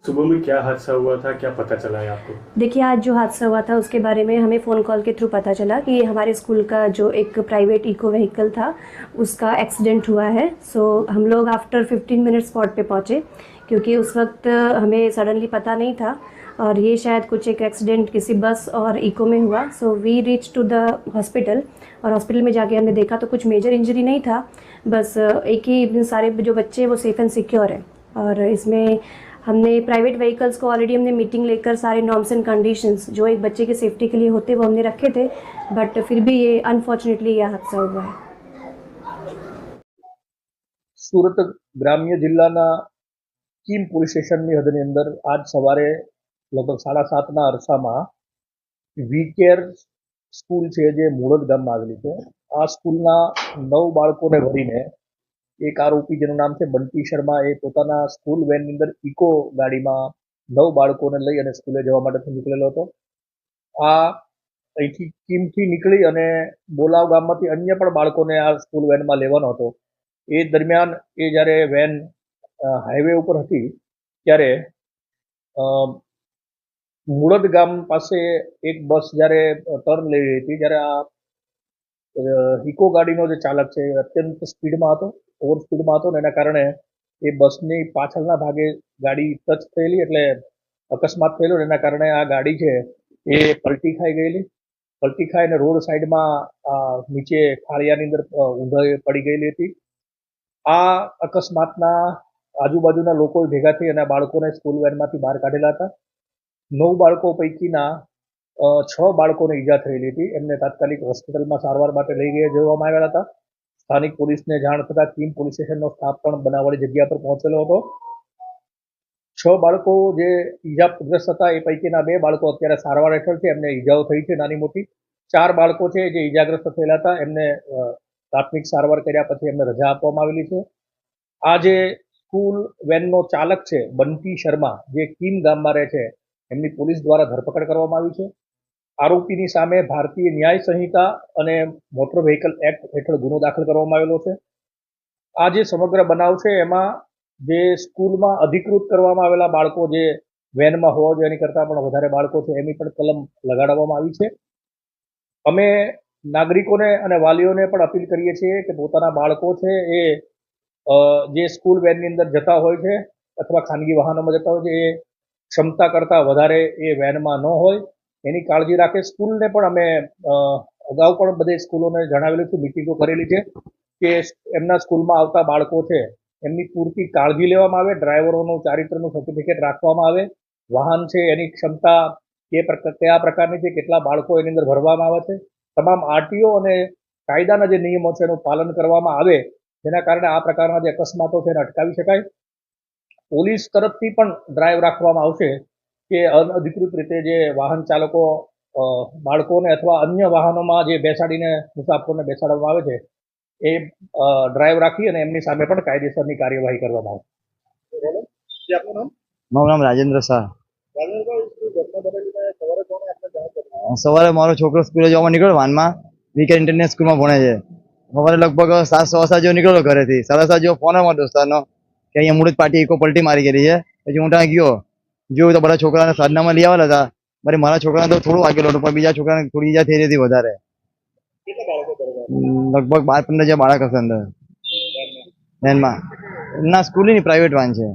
सुबह में क्या हादसा हुआ था, क्या पता चला है आपको? देखिए, आज जो हादसा हुआ था उसके बारे में हमें फ़ोन कॉल के थ्रू पता चला कि हमारे स्कूल का जो एक प्राइवेट इको व्हीकल था उसका एक्सीडेंट हुआ है। हम लोग आफ्टर 15 मिनट स्पॉट पे पहुँचे, क्योंकि उस वक्त हमें सडनली पता नहीं था और ये शायद कुछ एक एक्सीडेंट किसी बस और इको में हुआ। We reach to the hospital, और हॉस्पिटल में जाके हमने देखा तो कुछ मेजर इंजरी नहीं था, बस एक ही सारे जो बच्चे हैं वो सेफ़ एंड सिक्योर है। और इसमें हमने प्राइवेट व्हीकल्स को ऑलरेडी हमने मीटिंग लेकर सारे नॉर्म्स एंड कंडीशंस जो एक बच्चे की सेफ्टी के लिए होते वो हमने रखे थे, बट फिर भी ये अनफॉर्चुनेटली यह हादसा हुआ है। સુરત ગ્રામ્ય જિલ્લાના કીમ પોલીસ સ્ટેશનની હદની અંદર આજ સવારે લગભગ 7:30ના અરસામાં વી કેર સ્કૂલ છે જે મૂળદ ગામમાં આવેલી છે. આ સ્કૂલના 9 બાળકોને ભરીને એક આરોપી જેનું નામ છે બંટી શર્મા એ પોતાના સ્કૂલ વેનની અંદર ઇકો ગાડીમાં 9 બાળકોને લઈ અને સ્કૂલે જવા માટે નીકળેલો હતો. આ અહીંથી કીમથી નીકળી અને બોલાવ ગામમાંથી અન્ય પણ બાળકોને આ સ્કૂલ વેનમાં લેવાનો હતો. એ દરમિયાન એ જ્યારે વેન હાઈવે ઉપર હતી ત્યારે મૂળદ ગામ પાસે એક બસ જ્યારે ટર્ન લઈ રહી હતી ત્યારે આ ઇકો ગાડીનો જે ચાલક છે એ અત્યંત સ્પીડમાં હતો, ઓવર સ્પીડમાં હતો ને એના કારણે એ બસની પાછળના ભાગે ગાડી ટચ થયેલી, એટલે અકસ્માત થયેલો. એના કારણે આ ગાડી છે એ પલટી ખાઈ ગયેલી. પલટી ખાઈ અને રોડ સાઈડમાં નીચે ખાળિયાની અંદર ઊંધાઈ પડી ગયેલી હતી. આ અકસ્માતના આજુબાજુના લોકો ભેગા થઈ અને બાળકોને સ્કૂલ વેનમાંથી બહાર કાઢેલા હતા. 9 બાળકો પૈકીના 6 બાળકોને ઈજા થયેલી હતી. એમને તાત્કાલિક હોસ્પિટલમાં સારવાર માટે લઈ જવામાં આવ્યા હતા. સ્થાનિક પોલીસને જાણ થતાં કીમ પોલીસ સ્ટેશનનો સ્ટાફ પણ બનાવવાળી જગ્યા પર પહોંચેલો હતો. 6 બાળકો જે ઈજાગ્રસ્ત હતા એ પૈકીના 2 બાળકો અત્યારે સારવાર હેઠળ છે, એમને ઈજાઓ થઈ છે નાની મોટી. 4 બાળકો છે જે ઈજાગ્રસ્ત થયેલા હતા એમને પ્રાથમિક સારવાર કર્યા પછી એમને રજા આપવામાં આવેલી છે. આ જે સ્કૂલ વેનનો ચાલક છે બંટી શર્મા, જે કીમ ગામમાં રહે છે, એમની પોલીસ દ્વારા ધરપકડ કરવામાં આવી છે. આરોપીની સામે ભારતીય ન્યાય સંહિતા અને મોટર વ્હીકલ એક્ટ હેઠળ ગુનો દાખલ કરવામાં આવેલો છે. આ જે સમગ્ર બનાવ છે એમાં જે સ્કૂલમાં અધિકૃત કરવામાં આવેલા બાળકો જે વેનમાં હોવા જોઈએ એની કરતાં પણ વધારે બાળકો છે એની પણ કલમ લગાડવામાં આવી છે. અમે નાગરિકોને અને વાલીઓને પણ અપીલ કરીએ છીએ કે પોતાના બાળકો છે એ જે સ્કૂલ વેનની અંદર જતા હોય છે અથવા ખાનગી વાહનોમાં જતા હોય છે એ ક્ષમતા કરતાં વધારે એ વેનમાં ન હોય એની કાળજી રાખે. સ્કૂલને પણ અમે અગાઉ પણ બધી સ્કૂલોને જણાવેલું છે, મિટિંગો કરેલી છે કે એમના સ્કૂલમાં આવતા બાળકો છે એમની પૂરતી કાળજી લેવામાં આવે, ડ્રાઈવરોનું ચારિત્રનું સર્ટિફિકેટ રાખવામાં આવે, વાહન છે એની ક્ષમતા કયા પ્રકારની છે, કેટલા બાળકો એની અંદર ભરવામાં આવે છે, તમામ આરટીઓ અને કાયદાના જે નિયમો છે એનું પાલન કરવામાં આવે, જેના કારણે આ પ્રકારના જે અકસ્માતો છે એને અટકાવી શકાય. પોલીસ તરફથી પણ ડ્રાઈવ રાખવામાં આવશે કે અનઅધિકૃત રીતે જે વાહન ચાલકો બાળકોને અથવા અન્ય વાહનોમાં જે બેસાડીને મુસાફરોને બેસાડવામાં આવે છે એ ડ્રાઈવ રાખી અને એમની સામે પણ કાયદેસરની કાર્યવાહી કરવામાં આવે. મારું નામ રાજેન્દ્ર શાહ. સવારે મારો છોકરો સ્કૂલે જવા નીકળ્યો વાનમાં, વીકેન્ડ ઇન્ટરનેશનલ સ્કૂલમાં ભણે છે. સવારે લગભગ 7:15 જેવો નીકળ્યો ઘરેથી. 7:30 જેવો ફોન આવ્યો દોસ્તારનો કે અહીંયા મૂળજ પાર્ટી ઇકો પલટી મારી ગયેલી છે. પછી હું ત્યાં ગયો, જોયું તો બધા છોકરાને સાધનામાં લઈ આવેલા હતા. મારા છોકરાને તો થોડું વાગેલું હતું, પણ બીજા છોકરાને થોડી ઈજા થઈ રહી હતી વધારે. લગભગ 12-15 જેવા બાળક હશે અંદર વેનમાં. ના, સ્કૂલની પ્રાઇવેટ વાન છે.